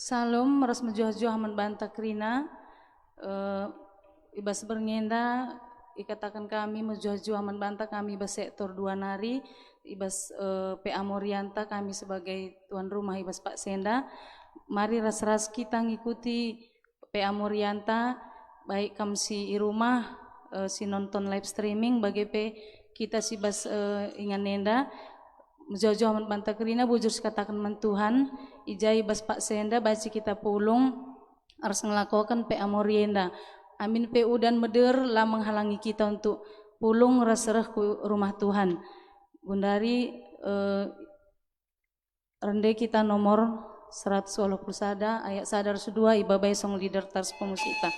Salom meras mejuah-juah aman banta krina ibas berngenda ikatakan kami mejuah-juah aman banta kami ibas sektor 2 nari ibas PA Morianta kami sebagai tuan rumah ibas Pak Senda. Mari ras-ras kita ngikuti PA Morianta baik kami si rumah si nonton live streaming bagi kita si bas ingan nenda jauh-jauh amat banta kerina bujur katakan mentuhan ijai bas Pak Senda baci kita pulung harus ngelakukan PA Morienda. Amin PU dan meder lah menghalangi kita untuk pulung raserah ke rumah Tuhan. Bundari rende kita nomor 121 ayat sadar sedua ibabai song leader tars pemusita.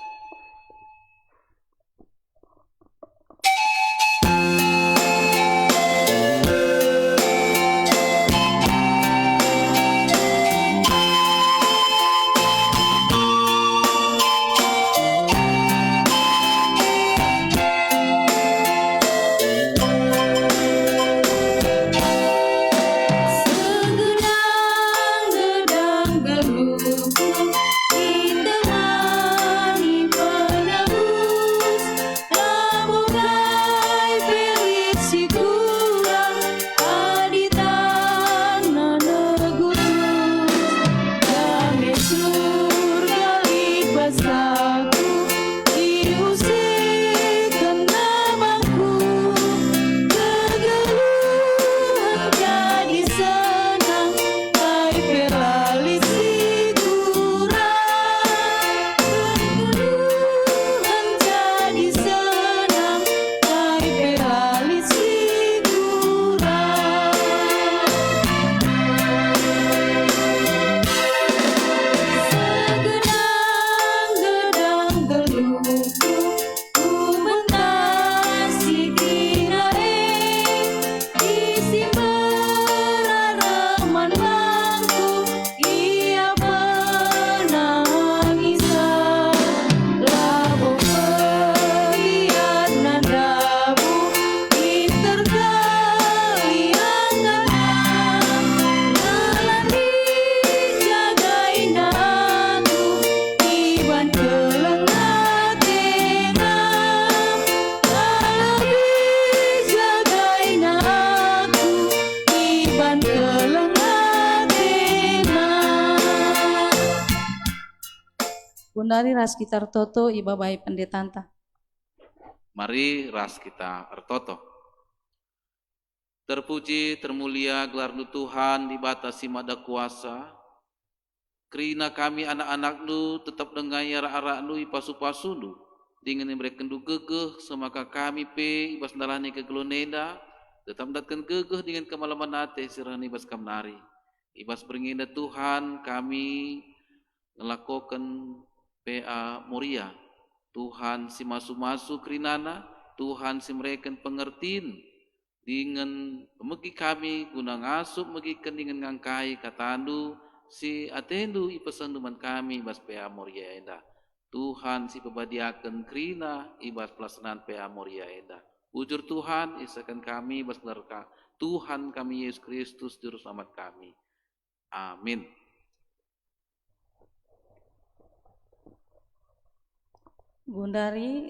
Bundari ras kita artoto iba baik pendetanta. Mari ras kita artoto. Terpuji termulia gelar-Mu Tuhan dibatasi mada kuasa. Kerina kami anak-anak-Nu tetap dengan yara-ara-Nu ipasu-pasu-Nu. Dengan mereka kendu gegeh semaka kami pe ibas dalani ke geloneda. Tetap datkan gegeh dengan kemalaman nate sirani ibas kamnari. Ibas beringenda Tuhan kami melakukan PA Moria. Tuhan si masu-masu kerinana, Tuhan si mereka pengertiin dengan megi kami guna ngasup megikan dengan ngangkai katandu si atendu ipesan duman kami ibas PA Moria enda. Tuhan si pebadiakan kerina ibas pelaksanaan PA Moria enda. Ujur Tuhan isakan kami ibas berkah Tuhan kami Yesus Kristus juru selamat kami. Amin. Bundari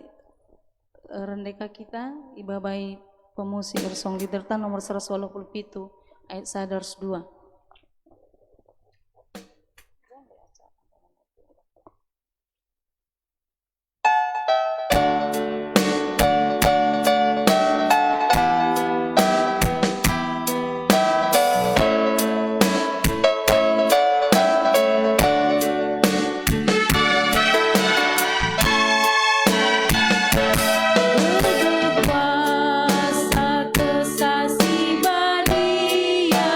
rendeka kita ibabai pemusi bersong liderta nomor 187 ayat sadar 2. Sasi badia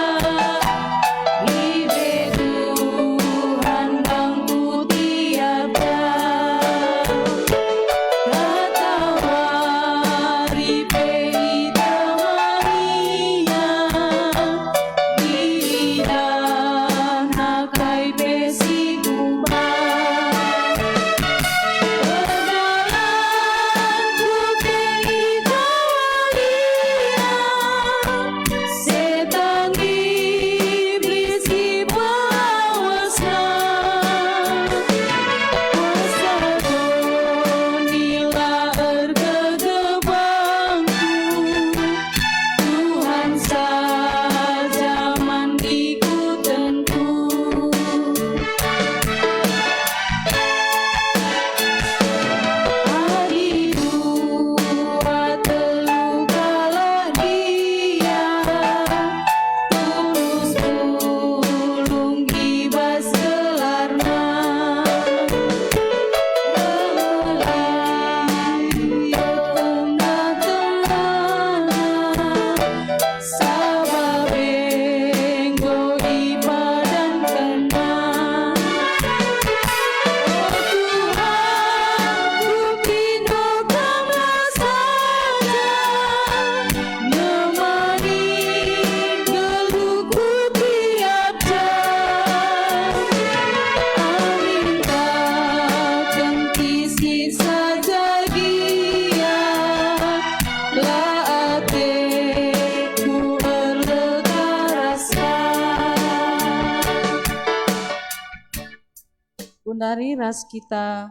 mari ras kita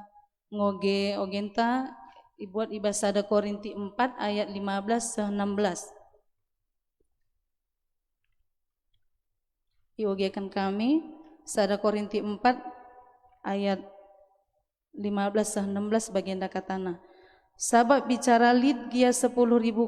ngoge ogenta ibuat ibas 1 Korinti 4 ayat 15-16. Iogekan kami 1 Korinti 4 ayat 15-16 bagian dakatana. Sabab bicara lid gia 10.000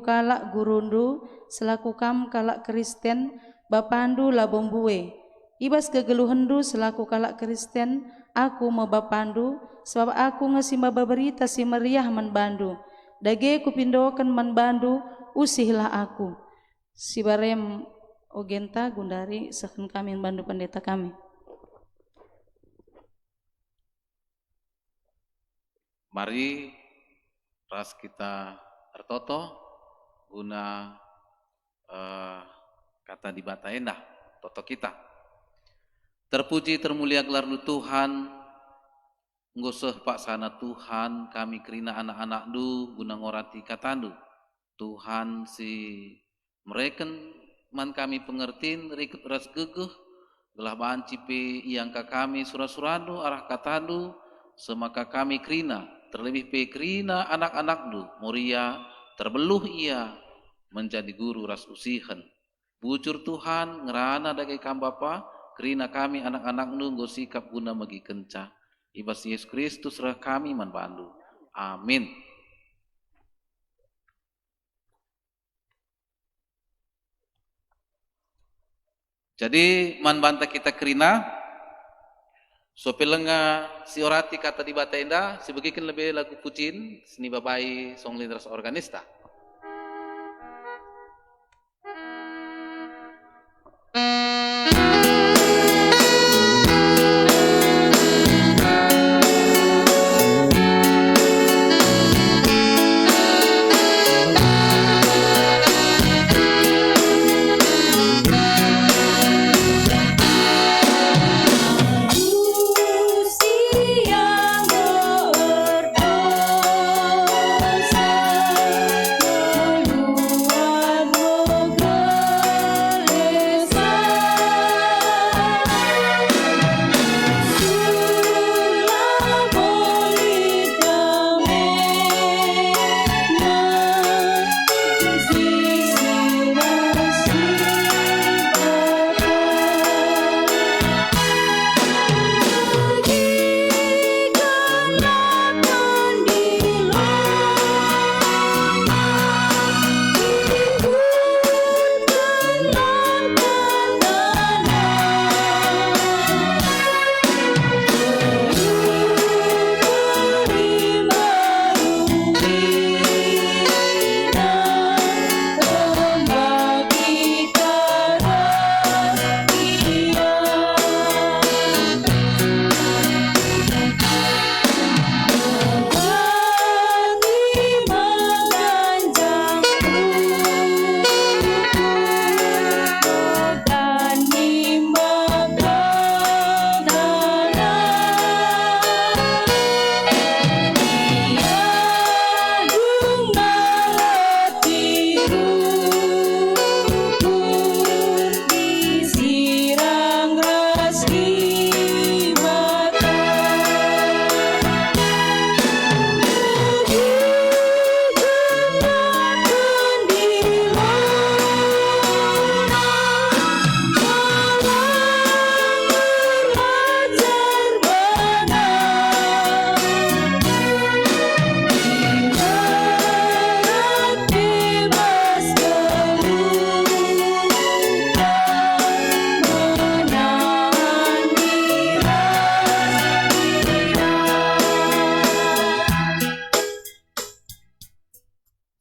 kalak gurundu selaku kam kalak Kristen bapandu labombue. Ibas kegeluhendu selaku kalak Kristen aku mau bapandu sebab aku ngesimba berita si meriah manbandu. Dage kupindokan manbandu usihlah aku. Si barem ogenta gundari seken kami bandu pendeta kami. Mari ras kita tertoto guna kata di bata endah toto kita. Terpuji termulia gelar Tuhan, ngoseh pak sana Tuhan kami kerina anak-anak du guna ngorati katandu. Tuhan si mereken man kami pengertin rikut ras gegeh gelah banci pe yang ka kami surah-suradu arah katandu semaka kami kerina terlebih pe kerina anak-anak du Moria terbeluh ia menjadi guru ras usihan. Bujur Tuhan ngerana dagai kam Bapa kerina kami anak-anak nunggu sikap guna magi kenca. Ibas Yesus Kristus rah kami manbandu. Amin. Jadi manbanta kita kerina so pelenga si orati kata di bata indah sebagikan lebih lagu pucin seni babai song lindras organista.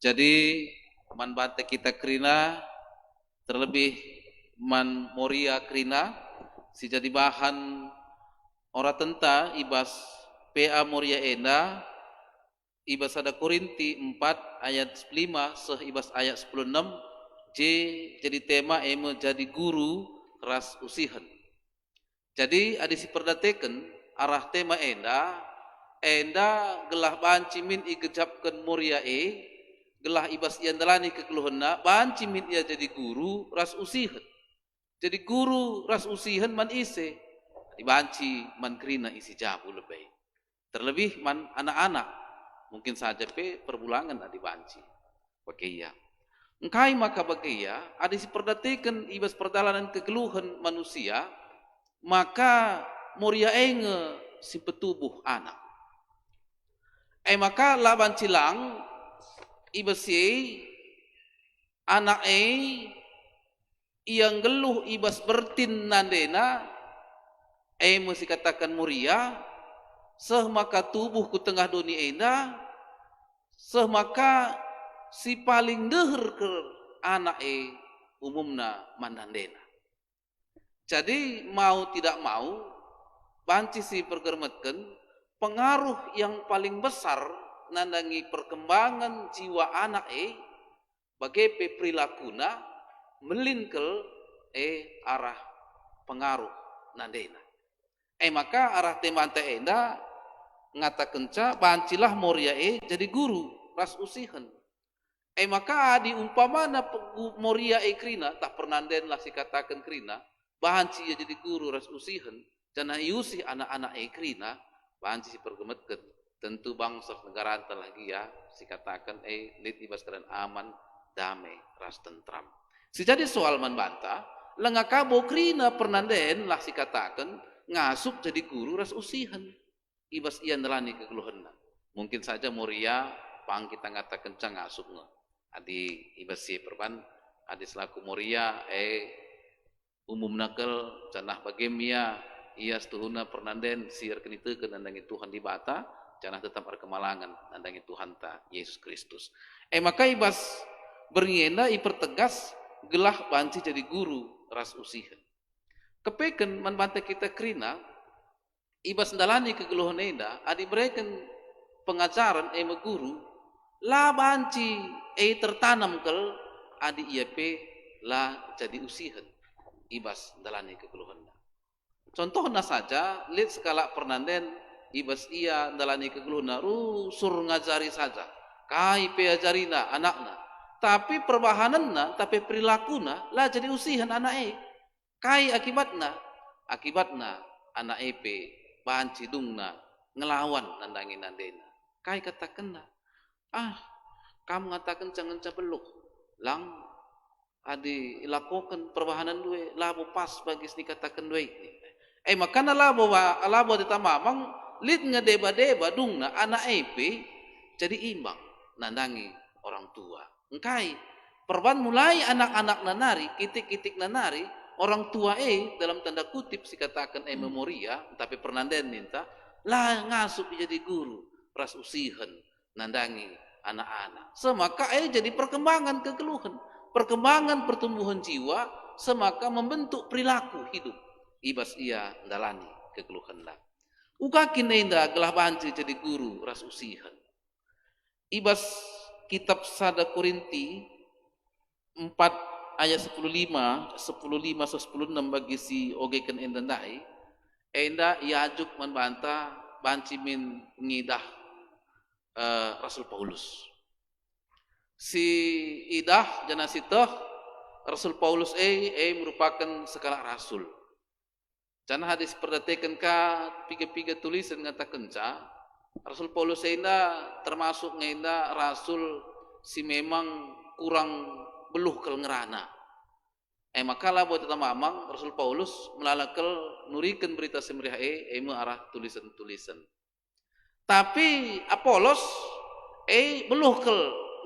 Jadi man bante kita kerina terlebih man Moria kerina si jadi bahan ora tenta ibas PA Moria enda ibas 1 Korinti 4 ayat 5 seh ibas ayat 16 J jadi tema eme jadi guru ras usihan. Jadi ada si perdateken arah tema enda gelah banci min igejapkan Moria gelah ibas ian dalani kekeluhanna banci min ia jadi guru ras usihan. Jadi guru ras usihan man ise dibanci man krina isi jabu lebih. Terlebih man anak-anak mungkin saja perbulangan dibanci. Bagia. Engkai maka bagia ada si perdatekan ibas perjalanan kegeluhan manusia maka moria enge si petubuh anak. Maka laban cilang ibas anak yang geluh ibas bertin nandena mesti katakan muria seh maka tubuh ku tengah dunia enda seh maka si paling deher ke anak umumna mandandena. Jadi mau tidak mau banci si pergermetkan pengaruh yang paling besar nandangi perkembangan jiwa anak bagai perilakuna melinkel arah pengaruh nandena. Maka arah temante enda ngatakan ca bancilah moria jadi guru ras usihan. Maka diumpamana moria krina tak pernanden lah si katakan krina banci jadi guru ras usihan jana iusi anak-anak krina banci si pergemetkan tentu bangsa negara antar lagi ya si katakan lit ibas keadaan aman damai ras tentram. Si jadi soal membantah lengakabo krina pernanden lah si katakan ngasup jadi guru ras usihan ibas ian nelani kegeluhanna. Mungkin saja moria pang kita ngatakan cang ngasupna adi ibas si perban adi selaku moria umum nakal canah bagemia ia setuhuna pernanden siar kenitekeun nandangi Tuhan di bata canah tetap berkemalangan nandangi Tuhan ta Yesus Kristus. Maka ibas berngena ipertegas gelah banci jadi guru ras usihan. Kepeken manbante kita krina ibas ndalani kegeluhan enda adi bereken pengajaran guru la banci tertanam kel adi IAP la jadi usihan ibas ndalani kegeluhan. Contohnya saja lihat skala pernanden ibas ia ndalani kegeluhan sur ngajari saja kai peajarina anakna tapi perbahananna tapi perilakuna la jadi usihan anak kai akibatna anak banci dungna ngelawan nandangi nandena kai katakanna kamu ngatakan jangan cabeluk lang adi lakukan perbahanan dua labo pas bagi sini katakan dua makana labo ditamamang lid ngedeba-deba dungna anak jadi imbang nandangi orang tua engkai perban mulai anak-anak nanari kitik-kitik nanari orang tua dalam tanda kutip si katakan memoria tapi pernanden minta lah ngasup jadi guru ras usihan nandangi anak-anak semaka jadi perkembangan kegeluhan perkembangan pertumbuhan jiwa semaka membentuk perilaku hidup ibas ia ndalani kegeluhan lah uga kinenda gelah banci jadi guru ras usihan ibas kitab Sada Korinti 4 ayat 10:5 10:6 bagi si ogeken endandai enda yajuk membantah banci min ngidah Rasul Paulus si idah jana sitah Rasul Paulus merupakan sekala rasul jana hadis perdatekan ka piga-piga tulisan ngatakan ca Rasul Paulus enda termasuk ngenda rasul si memang kurang beluh kel ngerana. Maka lah buat mamang Rasul Paulus melalakal nurikan berita semeriah arah tulisan-tulisan. Tapi Apolos beluh kel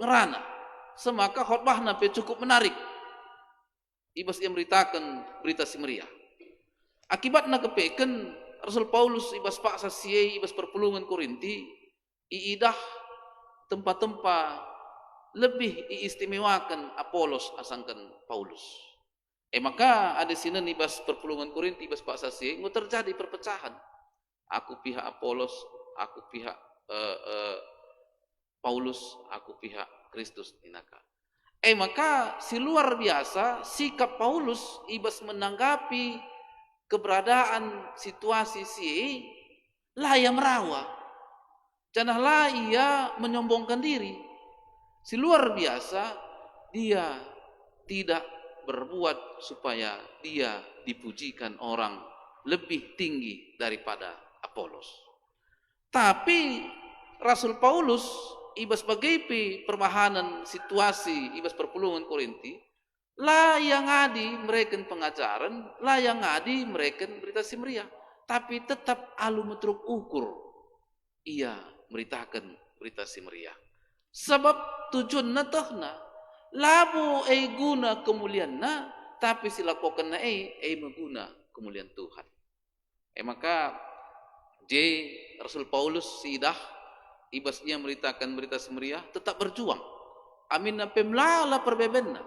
ngerana. Semaka khotbahna cukup menarik. Ibas ia memberitakan berita semeriah. Akibatnya kepeken Rasul Paulus ibas paksa siye ibas perpulungan Korinti iidah tempat-tempat lebih iistimewakan Apolos asangkan Paulus. Maka ada sini ibas perpulungan Korinti ibas paksa siye nggak terjadi perpecahan. Aku pihak Apolos, aku pihak Paulus, aku pihak Kristus inaka. Maka si luar biasa sikap Paulus ibas menanggapi keberadaan situasi si lah ia merawa janganlah ia menyombongkan diri si luar biasa dia tidak berbuat supaya dia dipujikan orang lebih tinggi daripada Apolos. Tapi Rasul Paulus ibas bagaipi perbahanan situasi ibas perpulungan Korinti, lah yang ngadi mereka pengajaran, lah yang ngadi mereka berita simria, tapi tetap alu metruk ukur ia meritakan berita simria. Sebab tujuan natahna labu guna kemuliaan tapi silakokan mengguna kemuliaan Tuhan. Maka Rasul Paulus sidah ibas ia meritakan berita semeriah tetap berjuang. Amin nape melala perbebenna.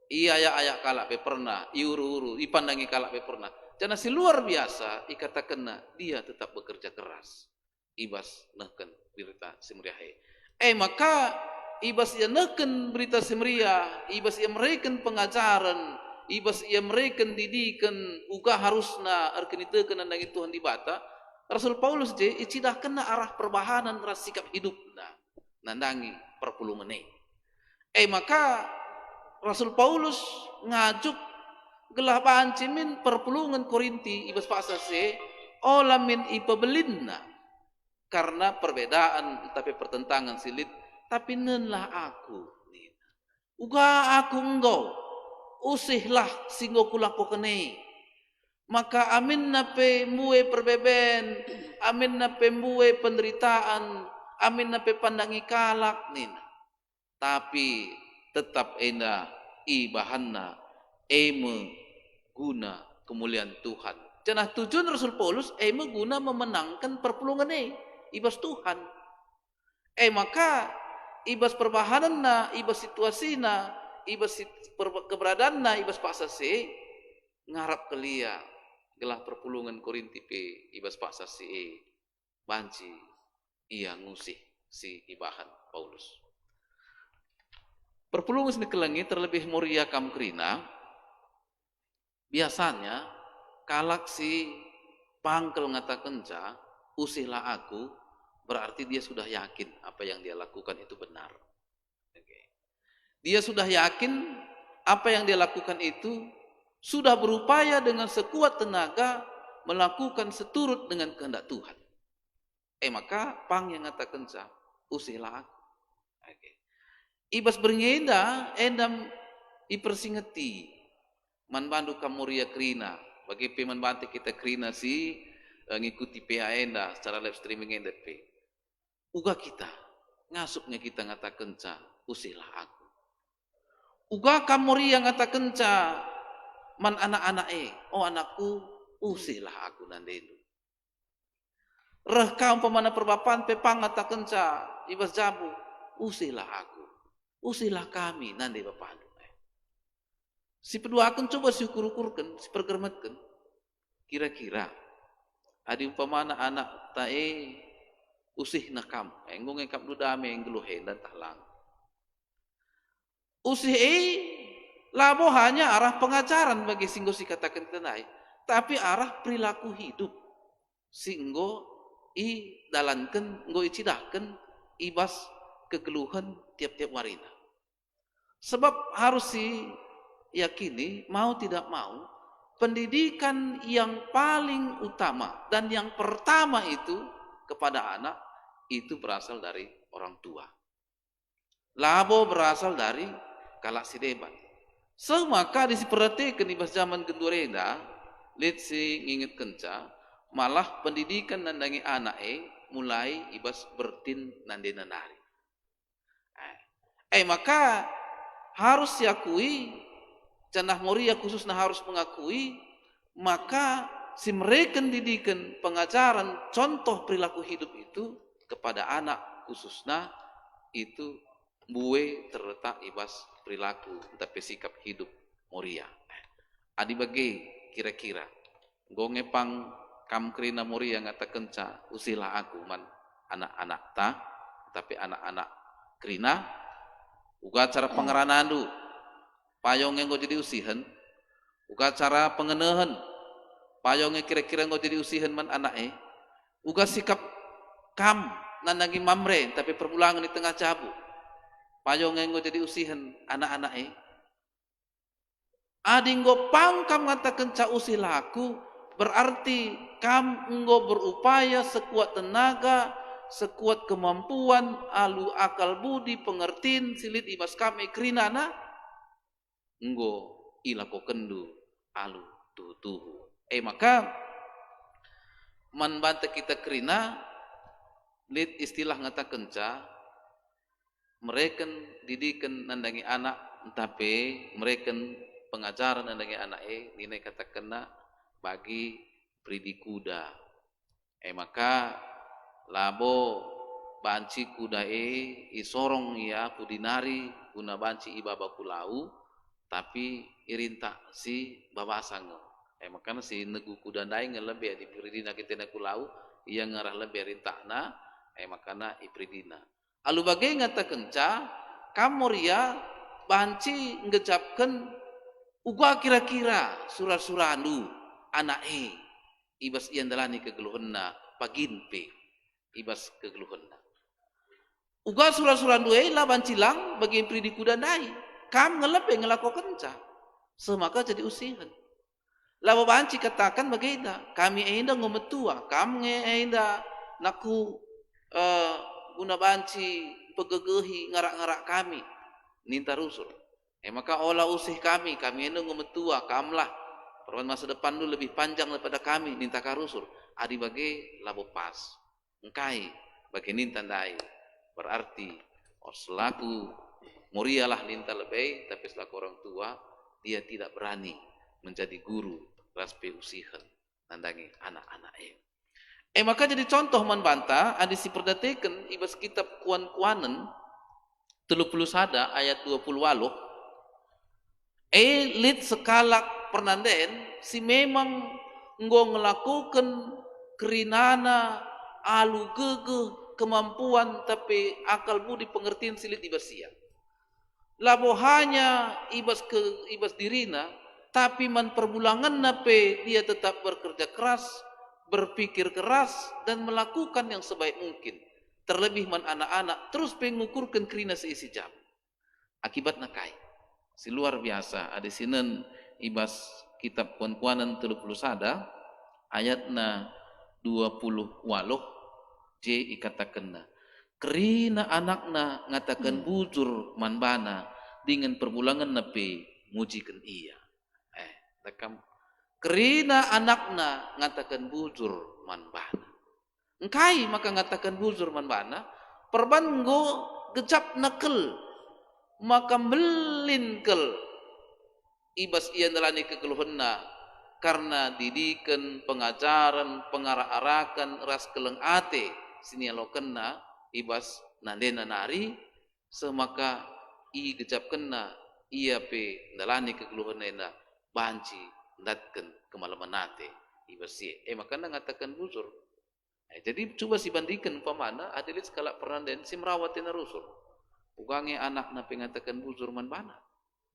Ia ayak kalak be pernah, iuru-uru, ipandangi kalak be pernah. Jangan si luar biasa ikatakanna dia tetap bekerja keras. Ibas nahkan berita semeriah. Maka ibas ia nahkan berita semeriah, ibas ia mereken pengajaran, ibas ia mereken didikan uga harusna arkenitekan nandangi Tuhan di bata. Rasul Paulus icidah kena arah perbahanan ras sikap hidup nandangi perpulungan maka Rasul Paulus ngajuk gelah pancimin perpulungan Korinti ibas pasal olamin ipabelinna karena perbedaan tapi pertentangan silit tapi nenlah aku uga aku engkau usihlah singgo kulakokene. Maka amin nape mue perbeben, amin nape mue penderitaan, amin nape pandangi kalak nina. Tapi tetap enda ibahanna guna kemuliaan Tuhan. Jangan tujuan Rasul Paulus guna memenangkan perpulungan ibas Tuhan. Maka ibas perbahananna, ibas situasina, ibas keberadaanna, ibas pasase ngarap kelia gelah perpulungan Korinti ibas paksa banci ia ngusih si ibahan Paulus. Perpulungan sini kelengi terlebih moria kamkrina biasanya kalak si pangkel ngatakenca usihlah aku berarti dia sudah yakin apa yang dia lakukan itu benar. Dia sudah yakin apa yang dia lakukan itu sudah berupaya dengan sekuat tenaga melakukan seturut dengan kehendak Tuhan. Maka pang yang ngatakan usihlah aku. Ibas berngeda endam ipersingeti manbandu kamuria krina bagi peman bantu kita krina si ngikuti PA enda secara live streaming enda uga kita ngasupnya kita ngatakan usihlah aku. Uga kamuria ngatakan man anak-anak anakku usihlah aku nandenu. Reh kaum pemana perbapan pepang ngatakan ibas jabu usihlah aku. Usihlah kami nande bapak. Si kedua akan coba si ukur-ukurkan, si pergermetkan. Kira-kira adi umpamana anak tae usih nakam, enggung engkap dudame enggeluhe dan tahlang. Usih labo hanya arah pengajaran bagi singgo si katakan tenai, tapi arah perilaku hidup. Singgo dalankan, nggo icidahkan ibas kekeluhan tiap-tiap warina. Sebab harus yakini mau tidak mau pendidikan yang paling utama dan yang pertama itu kepada anak itu berasal dari orang tua. Labo berasal dari kalak sideban. Maka diperhatikan ibas zaman gendureda, lihat si nginget kenca, malah pendidikan nandangi anak mulai ibas bertin nande nanari. Maka harus diakui, canah moria khususnya harus mengakui, maka si mereka didikan pengajaran contoh perilaku hidup itu kepada anak khususnya itu buwe terletak ibas perilaku tapi sikap hidup moria. Adi bagi kira-kira gongepang kamkrina moria ngatakan usilah aku man anak-anak ta tapi anak-anak krina uga cara pengeranandu payongnya nggo jadi usihan uga cara pengenehan payongnya kira-kira nggo jadi usihan man anak uga sikap kam nandangi mamre tapi perbulangan di tengah cabu payong enggo jadi usihan anak-anak adi nggo pangkam ngatakan ca usilaku berarti kam enggo berupaya sekuat tenaga, sekuat kemampuan, alu akal budi, pengertian, silit ibas kami kerinana, enggo ilako kendu, alu tuhu. Maka man banta kita kerina, lit istilah ngata kenca, mereka didikan nandangi anak, tapi mereka pengajaran nandangi anak nilai kata kena bagi pridi kuda. Maka labo banci kuda isorong ya kudinari guna banci ibaba kulau, tapi irinta si babasang. Makanya si negu kuda dai ngelebih di pridina kita kulau, ia ngarah lebih rintakna, makanya ipridina. Alu bagai ngata kenca, kamoria banci ngecapkan uga kira-kira surah-surahandu anak ibas ian dalani kegeluhanna paginpe ibas kegeluhanna. Uga surah-surahandu lah bancilang bagi pridi kuda dai, kam ngelebe ngelako kenca, semaka jadi usihan. Labo banci katakan bagaida, kami enda ngometua, kami enda naku guna banci pegegehi ngarak-ngarak kami ninta rusul. Maka olah usih kami enda ngometua, kamlah perwan masa depan lu lebih panjang daripada kami ninta karusul. Adi bagi labo pas. Engkai bagi ninta dai. Berarti selaku murialah ninta lebih, tapi selaku orang tua dia tidak berani menjadi guru raspe usihan nandangi anak-anak maka jadi contoh man banta ada si perdateken ibas kitab kuan-kuanen 30 sada ayat 28 lit sekalak pernanden si memang nggo ngelakukan kerinana alu gegeh kemampuan tapi akal budi pengertian silit ibas sia labo hanya ibas dirina tapi man perbulangan nape dia tetap bekerja keras, berpikir keras dan melakukan yang sebaik mungkin. Terlebih man anak-anak terus pengukurkan kerina seisi jam. Akibat nakai. Si luar biasa. Ada sinen ibas kitab kuan-kuanan 30 sada ayatna 20 waloh J ikatakenna. Kerina anakna ngatakan bujur manbana dengan perbulangan nape mujikan ia. Kerina anakna ngatakan bujur manbana. Engkai maka ngatakan bujur manbana. Perbanggo gecap nakel. Maka melinkel. Ibas ia nalani kegeluhanna. Karena didikan, pengajaran, pengarah-arakan, ras keleng ate. Sini lo kena ibas nandena nari. Semaka i gecap kena. Ia pe nalani kegeluhanna. Banci datkan kemalaman nate ibasi maka ngatakan buzur jadi coba si bandingkan umpamana adilit sekala pernanden si merawatin rusul ugange anak na pengatakan buzur man bana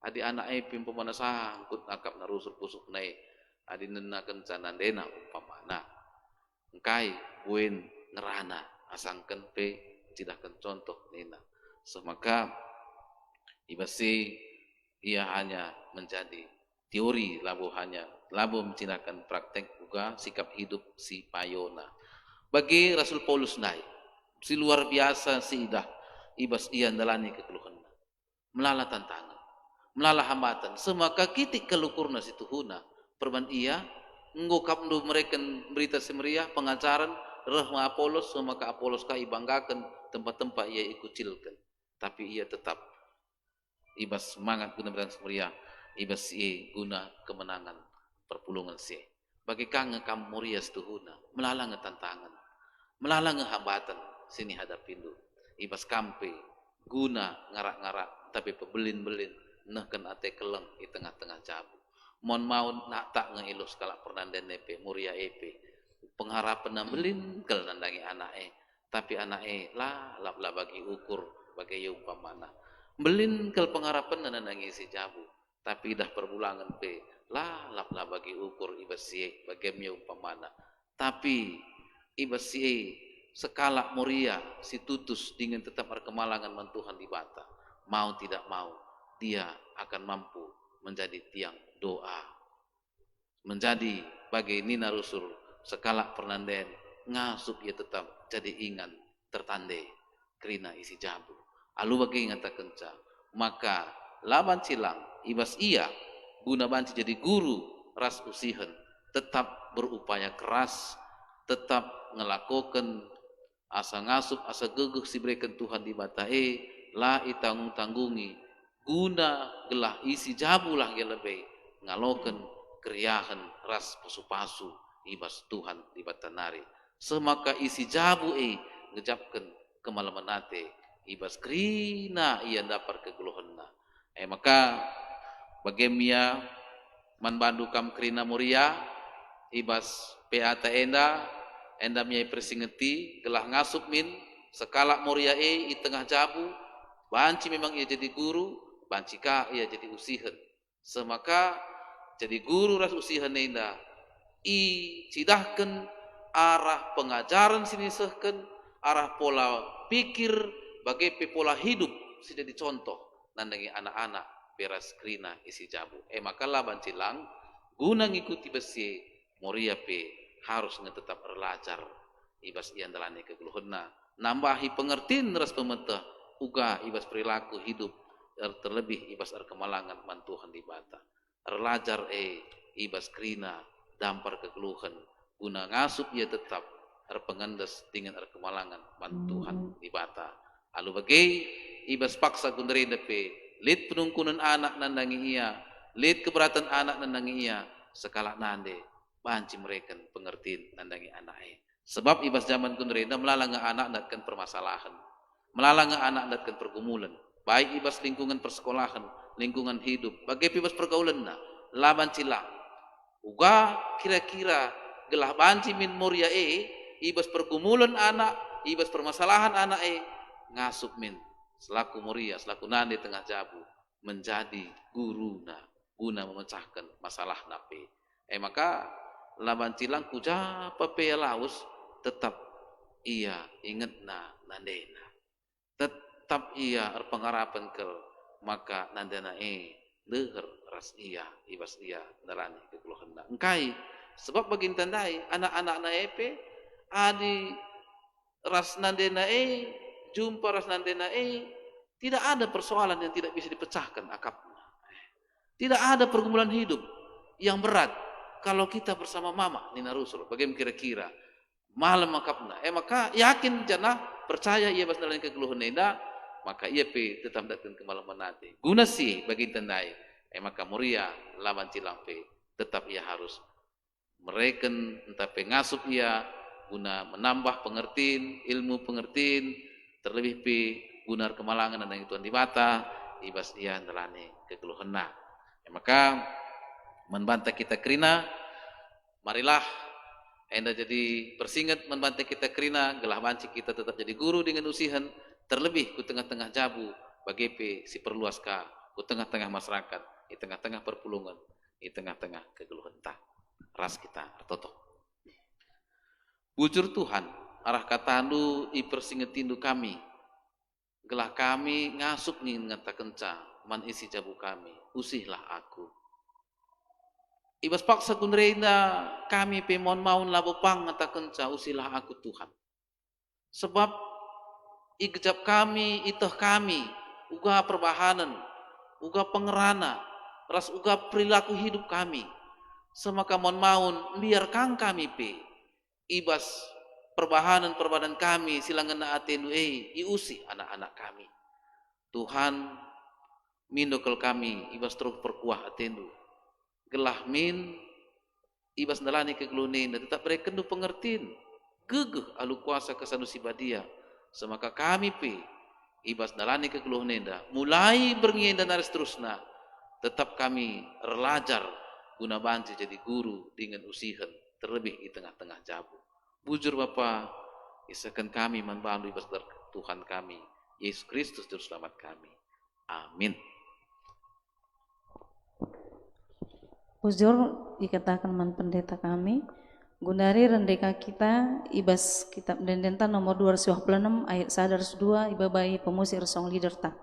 adi anak pim umpamana sangkut akap na rusul pusuk nai adi nenakan canandena umpamana engkai buen ngerana asangkan pe tidakkan contoh nina semaka ibasi ia hanya menjadi teori labo mencinakan praktek juga sikap hidup si payona. Bagi Rasul Paulus naik, si luar biasa si idah ibas ia dalani kekeluhan, melala tantangan, melala hambatan. Semaka kitik kelukurna si tuhuna, perban ia ngokap ndu mereka berita semeriah pengajaran rahma Apolos, semaka Apolos ka ibanggakan tempat-tempat ia ikucilkan, tapi ia tetap ibas semangat guna berita semeriah. Ibas guna kemenangan perpulungan si bagi kang ngekam murias tuhuna melalang tantangan melalang hambatan sini hadapin lu ibas kampe guna ngarak-ngarak tapi pebelin-belin nehken ate keleng di tengah-tengah jabu mon mau nak tak ngilus kalak pernanden nepe muria epe pengharapan nambelin kel nandangi anak tapi anak lah bagi ukur bagi umpamana belin kel pengharapan nandangi si jabu tapi dah perbulangan pe lah bagi ukur ibasi bagi umpamana tapi ibasi sekala muria si tutus dengan tetap berkemalangan mentuhan di bata mau tidak mau dia akan mampu menjadi tiang doa menjadi bagai nina rusul sekala pernanden ngasup ia tetap jadi ingan tertande kerina isi jabu alu bagi ngata kenca maka laban cilang ibas ia guna banci jadi guru ras usihen tetap berupaya keras tetap ngelakukan asa ngasup asa gegeh si berikan Tuhan di batae lah itanggung tanggungi guna gelah isi jabu lah yang lebih ngaloken keriahan ras pasu-pasu ibas Tuhan di batanari semaka isi jabu ngejapkan kemalaman nate ibas krina ia dapat kegeluhanna maka bagemia man bandu kam krina muria ibas peata enda miai persingeti gelah ngasup min sekala muria i tengah jabu banci memang ia jadi guru banci ka ia jadi usihen semaka jadi guru ras usihen enda i cidahkan arah pengajaran sini sehken arah pola pikir bagai pola hidup sudah dicontoh nandangi anak-anak beras krina isi jabu maka laban cilang guna ngikuti besi moria harus tetap belajar ibas ian dalane kegeluhunna nambahi pengertian ras pemerintah uga ibas perilaku hidup terlebih ibas kemalangan mantuhan di bata belajar ibas krina dampar kegeluhan guna ngasup ia tetap pengendes dengan kemalangan mantuhan di bata alu bagai ibas paksa gundari depe lid penungkunan anak nandangi ia lid keberatan anak nandangi ia sekala nande banci mereka pengertian nandangi anaknya sebab ibas zaman kunrenda melalanga anak datkan permasalahan melalanga anak datkan pergumulan baik ibas lingkungan persekolahan lingkungan hidup bagai ibas pergaulan laban cilang uga kira-kira gelah banci min muria ibas pergumulan anak ibas permasalahan anak ngasup min selaku muria selaku nande tengah jabu menjadi guruna guna memecahkan masalah nape maka laban cilang kuja papea laus tetap ia ingat nandena tetap ia pengharapan ke maka nandena leher ras ia ibas ia darani kekeluhan engkai sebab bagin tandai anak-anak na adi ras nandena jumpa ras nandena tidak ada persoalan yang tidak bisa dipecahkan akapnya tidak ada pergumulan hidup yang berat kalau kita bersama mama nina rusul bagaimana kira-kira malam akapna maka yakin jana percaya ia bas dalam kegeluhan nenda maka ia tetap datang ke malam nanti guna sih bagi tandai maka muria lawan cilang tetap ia harus mereken entah pengasup ia guna menambah pengertian ilmu pengertian terlebih guna kemalangan dan Tuhan di bata ibas ia ndelane kegeluhan maka membantah kita krina marilah enda jadi persingat membantah kita krina gelah banci kita tetap jadi guru dengan usihan terlebih ku tengah-tengah jabu bagi si perluaska ku tengah-tengah masyarakat di tengah-tengah perpulungan di tengah-tengah kegeluhan ras kita toto bujur Tuhan arah katandu i persingetindu kami gelah kami ngasup ngin ngata kenca man isi jabu kami usihlah aku ibas paksa kunreina kami pemon maun labopang ngata kenca usihlah aku Tuhan sebab igejap kami itah kami uga perbahanan uga pengerana ras uga perilaku hidup kami semaka mon maun biar kang kami ibas perbahanan kami silangan atendu iusi anak-anak kami Tuhan mindokal kami ibas terus perkuah atendu gelah min ibas dalani kegelunenda tetap mereka kendu pengertian gegeh alu kuasa kesanu sibadia semaka kami ibas dalani kegelunenda mulai berngenda naris terusna tetap kami relajar guna banci jadi guru dengan usihan terlebih di tengah-tengah jabu bujur Bapa isakan kami membantu ibas Tuhan kami Yesus Kristus juru selamat kami amin. Bujur dikatakan man pendeta kami gundari rendeka kita ibas kitab dendenta nomor 226 ayat 1-2 ibabai pemusir song leader ta.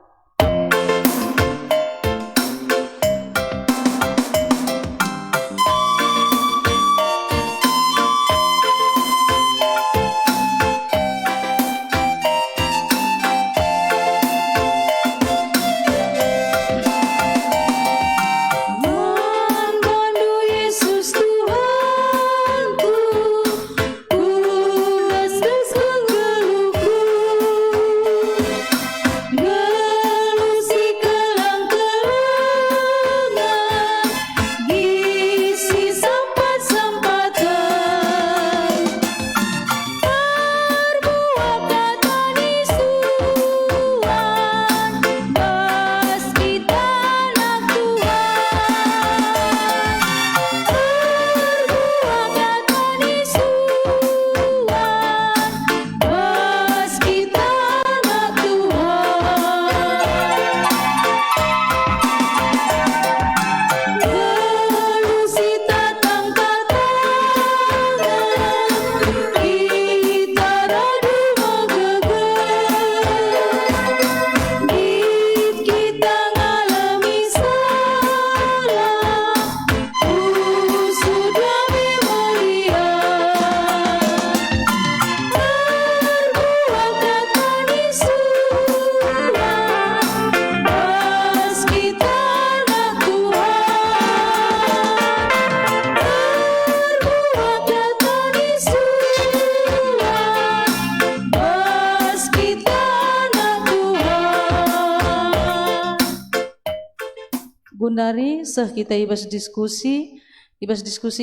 gundari seh kita ibas diskusi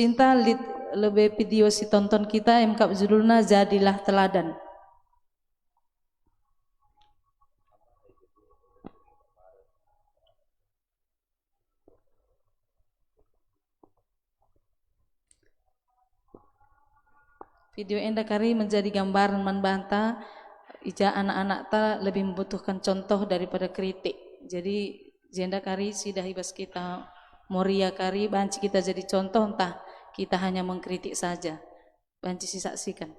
inta lebih video si tonton kita yang kap judulna Jadilah Teladan. Video enda kari menjadi gambaran membantah ija anak-anak ta lebih membutuhkan contoh daripada kritik. Jadi jenda kari sidah ibas kita moria kari banci kita jadi contoh, entah kita hanya mengkritik saja. Banci si saksikan.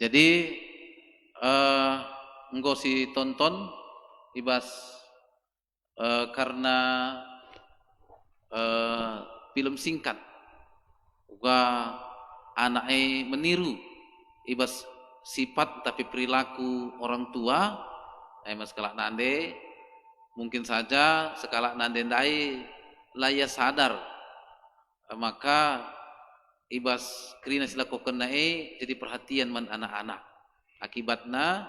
Jadi engkau si tonton ibas karena film singkat uga anaknya meniru ibas sifat tapi perilaku orang tua mas kalak nande mungkin saja sekalak nande dai laya sadar maka ibas krina silakokan nae jadi perhatian man anak-anak akibatnya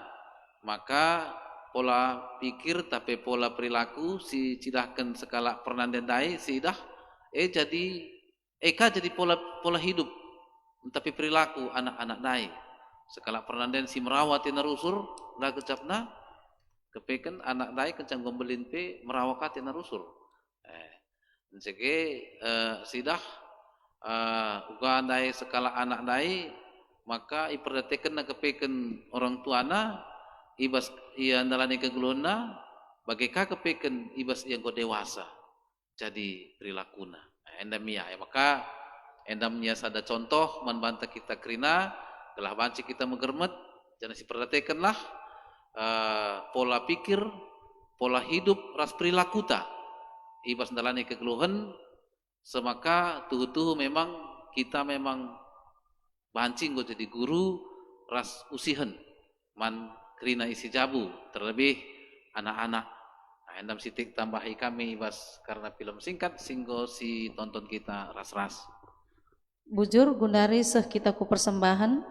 maka pola pikir tapi pola perilaku si cidahkan sekala pernanden dai sidah jadi pola hidup tapi perilaku anak-anak dai sekala pernanden si merawat tina rusur lah kecapna kepeken anak dai kencang gombelin pe merawakat tina rusur sidah uga dai sekala anak dai maka iperhatikan na kepeken orang tuana ibas ia nalani kegeluna bagaika kepeken ibas yang go dewasa jadi perilakuna endamia maka endamnya sada contoh membantah kita krina telah banci kita megermet jangan siperhatikanlah pola pikir pola hidup ras perilakuta ibas nalani kegeluhan semaka tuhu-tuhu memang kita memang bancing go jadi guru ras usihen man krina isi jabu terlebih anak-anak endam sitik tambahi kami bas karena film singkat singgo si tonton kita ras-ras bujur gundari seh kita ku persembahan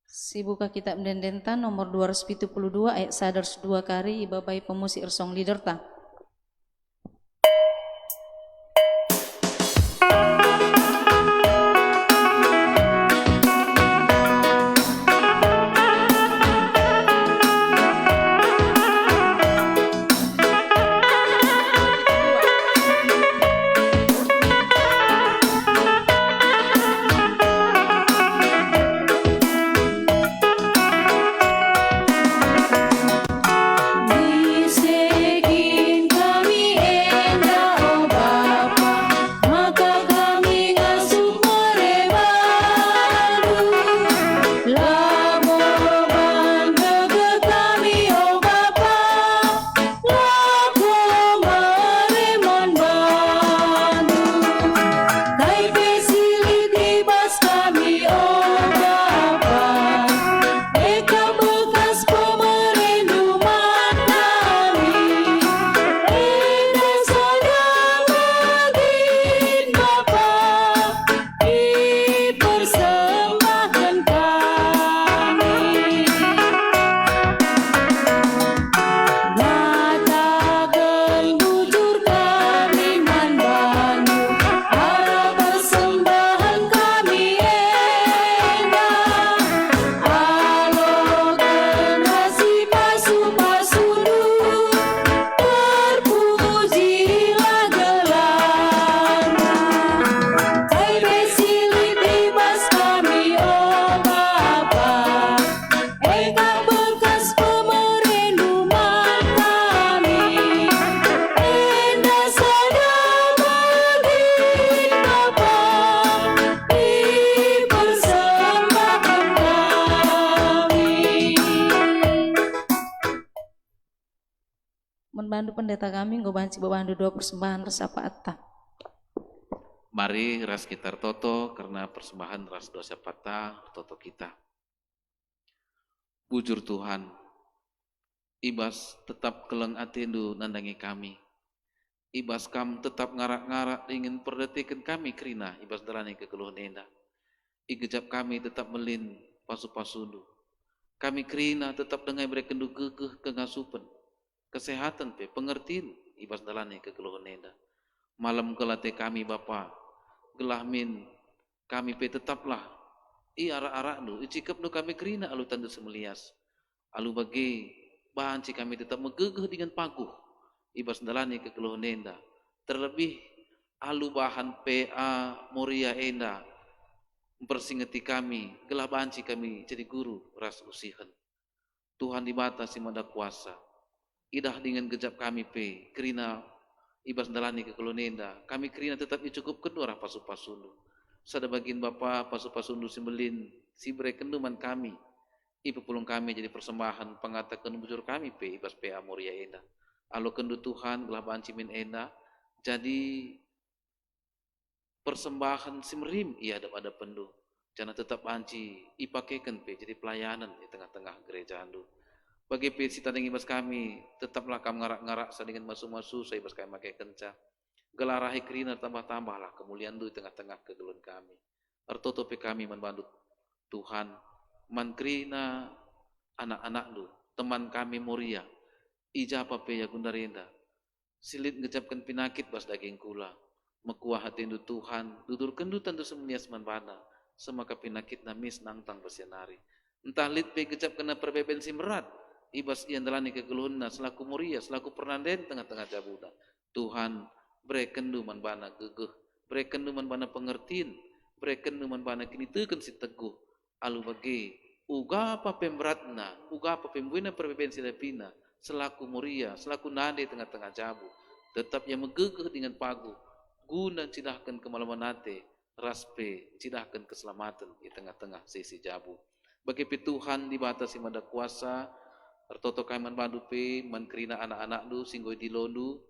si buka kitab mendendentan nomor 272 ayat sadars 2 kari ibabai pemusik ersong leader ta. Di segi bandu pendeta kami nggo banci babandu doa persembahan resapa atta. Mari ras kita toto karena persembahan ras dosa patah toto kita. Bujur Tuhan, ibas tetap keleng atendu nandangi kami. Ibas kam tetap ngarak-ngarak ingin perdetikan kami kerina ibas dalani kekeluhan nenda. Igejap kami tetap melin pasu-pasundu. Kami kerina tetap dengan mereka kendu gegeh kengasupan. Kesehatan pe pengertian ibas dalani kekeluhan nenda. Malam kelate kami Bapa, gelah min kami pe tetaplah i arak-arak nu icikap nu kami kerina alu tandu semelias. Alu bagi banci kami tetap megegeh dengan paguh ibas dalani kekeluhan nenda. Terlebih alu bahan PA Moria enda mempersingeti kami, gelah banci kami jadi guru ras usihan. Tuhan dibatasi mada kuasa. Idah dengan gejap kami pe, kerina ibas dalani kekeluhan nenda. Kami kerina tetap dicukup kedua rah pasu-pasundu. Sada bagian Bapa pasu-pasundu simbelin, si kenduman kami. Ibu pulung kami jadi persembahan pengatakan bujur kami pe ibas PA Moria enda. Alo kendu Tuhan gelah banci min enda. Jadi persembahan simrim ia ada pendu. Jangan tetap banci ipakaikan pe jadi pelayanan di tengah-tengah gereja andu. Bagi pe sita dengan ibas kami tetaplah kam ngarak-ngarak sadingan masu-masu saya ibas kami makai kenca. Gelarahi kerina tambah-tambahlah kemuliaan du di tengah-tengah kegeluhan kami. Artoto pe kami membantu Tuhan mankrina anak-anak du teman kami Moria. Ijapa pe ya gundarinda. Silit ngejapkan pinakit bas daging kula. Mekuah hati indu Tuhan, dudur kendu tentu semenias manbana, semaka pinakit namis nangtang bersianari. Entah lit pe gejap kena perbeben simrat, ibas ian dalani kegeluhna selaku Moria, selaku pernanden tengah-tengah jabuda. Tuhan, bre kendu manbana gegeh, bre kendu manbana pengertiin, bre kendu manbana kini teken si teguh, alu bagi, uga apa pemberatna, uga apa pembuina perbeben silapina, selaku Moria, selaku nade tengah-tengah jabu, tetap yang megegeh dengan pagu, guna cidahkan kemalaman nate, raspe cidahkan keselamatan di tengah-tengah sisi jabu. Bagi Tuhan dibatasi mada kuasa, tertoto kami manbandu pe, mankerina anak-anak du, singgoi di londu,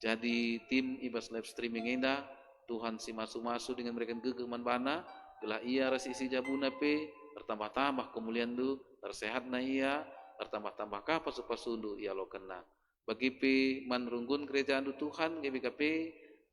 jadi tim ibas live streaming enda, Tuhan si masu-masu dengan mereka gegeh manbana, gelah ia rasisi jabuna pe, bertambah-tambah kemuliaan du, tersehat na ia, bertambah-tambah kapa pasundu ia lo kena. Bagi pe manrunggun kerajaan du Tuhan, GBKP,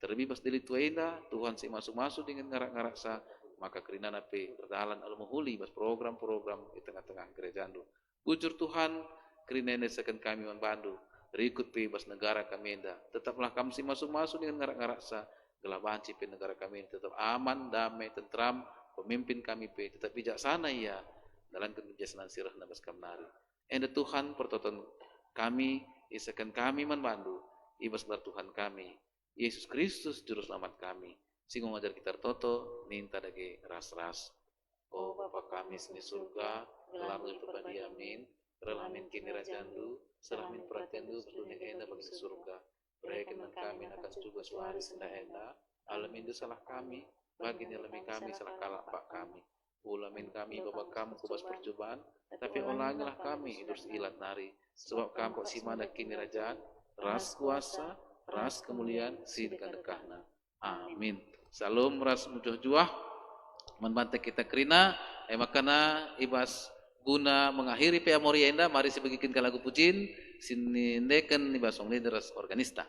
terlebih pas dili tuaina Tuhan si masuk-masuk dengan ngarak-ngarak sa maka kerinana pe berdalan al-muhuli bas program-program di tengah-tengah gereja andu. Bujur Tuhan kerinene sekan kami manbandu berikut pe bas negara kami enda tetaplah kami si masuk-masuk dengan ngarak-ngarak sa gelah banci pe negara kami tetap aman, damai, tentram, pemimpin kami pe tetap bijaksana ia dalam kebijaksanaan sirah nabas kamnari. Enda Tuhan pertoton kami isakan kami manbandu ibas bar Tuhan kami Yesus Kristus juru selamat kami. Sing ngajar kita toto minta dage ras-ras. Oh Bapa kami di surga, ngelamun berbadi amin. Relamin kini rajandu, selamin perhatiandu berdunia enda bagi surga. Berikan kami akan juga suari senda enda. Alamin itu salah kami, bagi nyelami kami salah kalak pak kami. Ulamin kami bapak kamu kubas percobaan, tapi ulangilah kami hidup ilat nari. Sebab kamu si mana kini rajaan, ras kuasa, ras kemuliaan si dekat-dekahna. Amin. Salam ras mujuh juah membantu kita kerina makana ibas guna mengakhiri PA Moria enda mari sebagikan lagu pujian sinindeken ibas ong leaders organista.